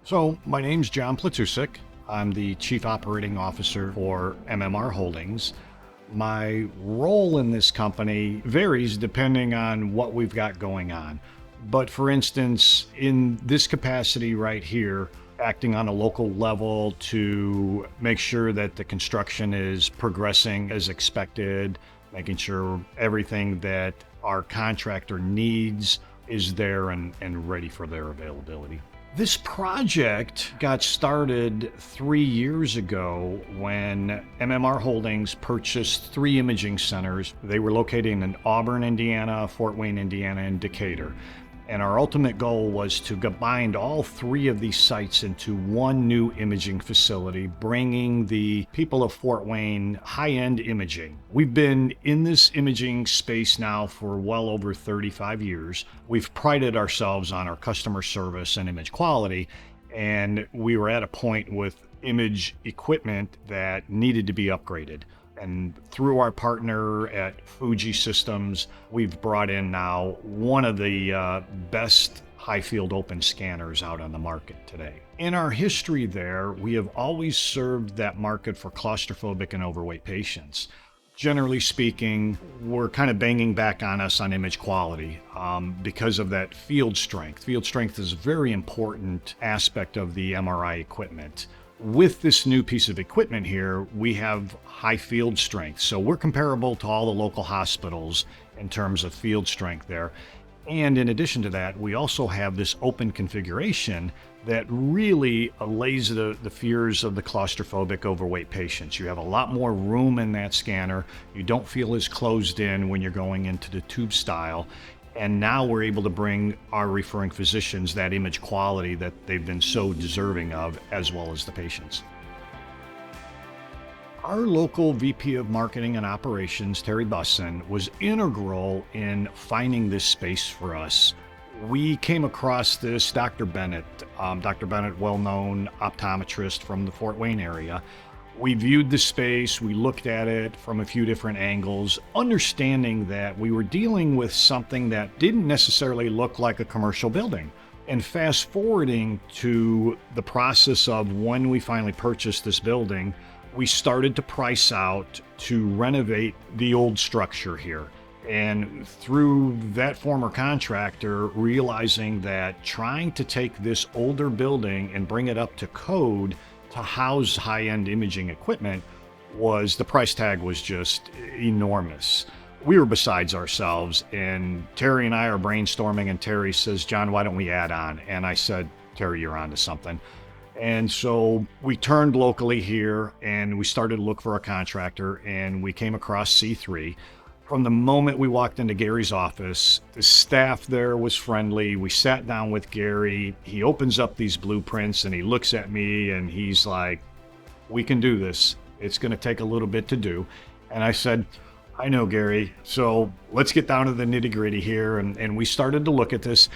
So, my name's John Platusic. I'm the Chief Operating Officer for MMR Holdings. My role in this company varies depending on what we've got going on. But for instance, in this capacity right here, acting on a local level to make sure that the construction is progressing as expected, making sure everything that our contractor needs is there and ready for their availability. This project got started 3 years ago when MMR Holdings purchased 3 imaging centers. They were located in Auburn, Indiana, Fort Wayne, Indiana, and Decatur. And our ultimate goal was to combine all 3 of these sites into one new imaging facility, bringing the people of Fort Wayne high-end imaging. We've been in this imaging space now for well over 35 years. We've prided ourselves on our customer service and image quality, and we were at a point with image equipment that needed to be upgraded. And through our partner at Fuji Systems, we've brought in now one of the best high-field open scanners out on the market today. In our history there, we have always served that market for claustrophobic and overweight patients. Generally speaking, we're kind of banging back on us on image quality because of that field strength. Field strength is a very important aspect of the MRI equipment. With this new piece of equipment here, we have high field strength. So we're comparable to all the local hospitals in terms of field strength there. And in addition to that, we also have this open configuration that really allays the fears of the claustrophobic overweight patients. You have a lot more room in that scanner. You don't feel as closed in when you're going into the tube style. And now we're able to bring our referring physicians that image quality that they've been so deserving of, as well as the patients. Our local VP of Marketing and Operations, Terry Busson, was integral in finding this space for us. We came across this Dr. Bennett, well-known optometrist from the Fort Wayne area. We viewed the space, we looked at it from a few different angles, understanding that we were dealing with something that didn't necessarily look like a commercial building. And fast forwarding to the process of when we finally purchased this building, we started to price out to renovate the old structure here. And through that former contractor, realizing that trying to take this older building and bring it up to code to house high-end imaging equipment the price tag was just enormous. We were besides ourselves, and Terry and I are brainstorming, and Terry says, "John, why don't we add on?" And I said, "Terry, you're onto something." And so we turned locally here and we started to look for a contractor, and we came across C3. From the moment we walked into Gary's office, the staff there was friendly. We sat down with Gary. He opens up these blueprints and he looks at me and he's like, "We can do this. It's going to take a little bit to do." And I said, "I know, Gary. So let's get down to the nitty-gritty here." And we started to look at this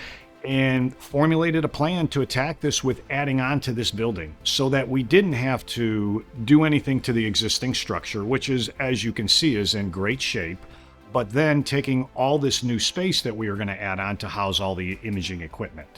and formulated a plan to attack this with adding on to this building so that we didn't have to do anything to the existing structure, which is, as you can see, is in great shape. But then taking all this new space that we were going to add on to house all the imaging equipment.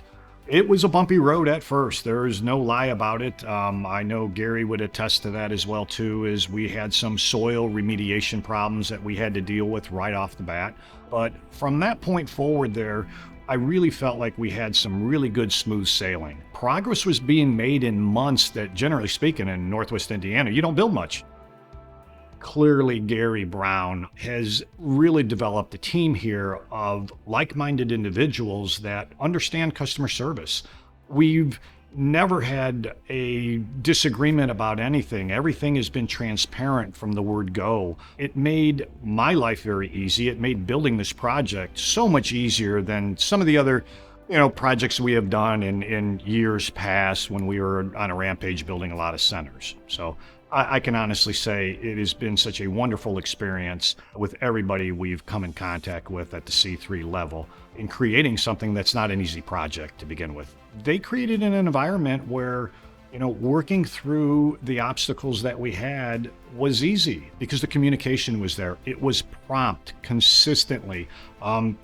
It was a bumpy road at first. There is no lie about it. I know Gary would attest to that as well too, is we had some soil remediation problems that we had to deal with right off the bat. But from that point forward there, I really felt like we had some really good smooth sailing. Progress was being made in months that, generally speaking, in Northwest Indiana, you don't build much. Clearly, Gary Brown has really developed a team here of like-minded individuals that understand customer service. We've never had a disagreement about anything. Everything has been transparent from the word go. It made my life very easy. It made building this project so much easier than some of the other projects we have done in years past when we were on a rampage building a lot of centers. So I can honestly say it has been such a wonderful experience with everybody we've come in contact with at the C3 level in creating something that's not an easy project to begin with. They created an environment where Working through the obstacles that we had was easy because the communication was there. It was prompt, consistently.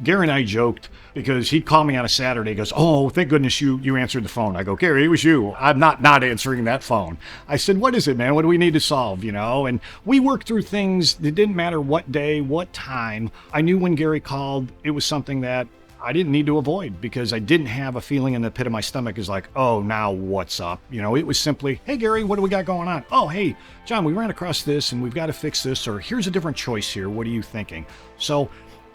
Gary and I joked because he'd call me on a Saturday. He goes, "Oh, thank goodness you answered the phone." I go, "Gary, it was you. I'm not answering that phone." I said, "What is it, man? What do we need to solve?" And we worked through things. It didn't matter what day, what time. I knew when Gary called, it was something that I didn't need to avoid because I didn't have a feeling in the pit of my stomach is like, "Oh, now what's up?" It was simply, "Hey, Gary, what do we got going on?" "Oh, hey, John, we ran across this and we've got to fix this," or "Here's a different choice here. What are you thinking?" So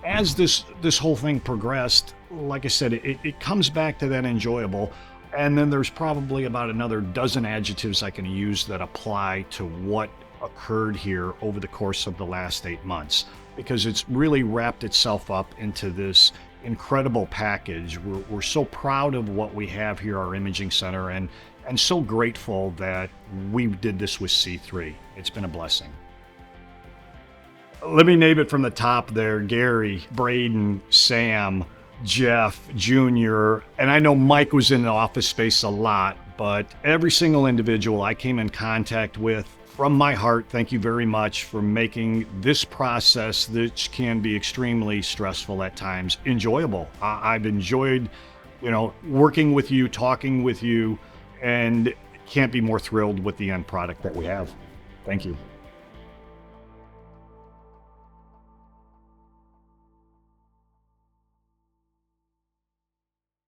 as this whole thing progressed, like I said, it comes back to that enjoyable. And then there's probably about another dozen adjectives I can use that apply to what occurred here over the course of the last 8 months, because it's really wrapped itself up into this incredible package. We're so proud of what we have here, our imaging center, and so grateful that we did this with C3. It's been a blessing. Let me name it from the top there: Gary, Braden, Sam, Jeff Jr., and I know Mike was in the office space a lot, but every single individual I came in contact with, from my heart, thank you very much for making this process, which can be extremely stressful at times, enjoyable. I've enjoyed, working with you, talking with you, and can't be more thrilled with the end product that we have. Thank you.